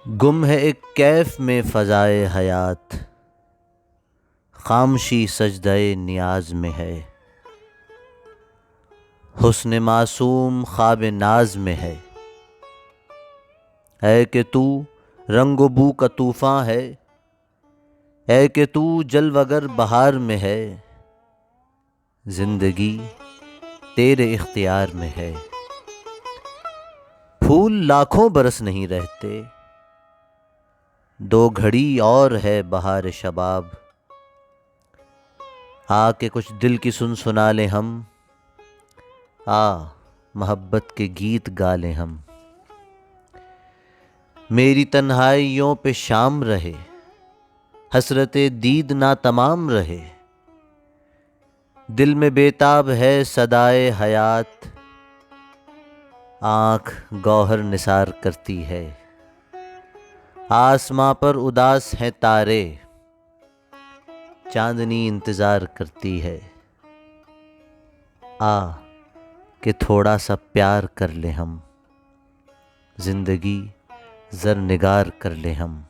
گم ہے ایک کیف میں فضائے حیات، خامشی سجدۂ نیاز میں ہے، حسن معصوم خواب ناز میں ہے۔ اے کہ تو رنگ و بو کا طوفاں ہے، اے کہ تو جلوہ گر بہار میں ہے، زندگی تیرے اختیار میں ہے۔ پھول لاکھوں برس نہیں رہتے، دو گھڑی اور ہے بہار شباب۔ آ کے کچھ دل کی سنا لیں ہم، آ محبت کے گیت گا لیں ہم۔ میری تنہائیوں پہ شام رہے، حسرت دید ناتمام رہے، دل میں بےتاب ہے صدائے حیات، آنکھ گوہر نثار کرتی ہے۔ آسماں پر اداس ہیں تارے، چاندنی انتظار کرتی ہے۔ آ کہ تھوڑا سا پیار کر لیں ہم، زندگی زرنگار کر لیں ہم۔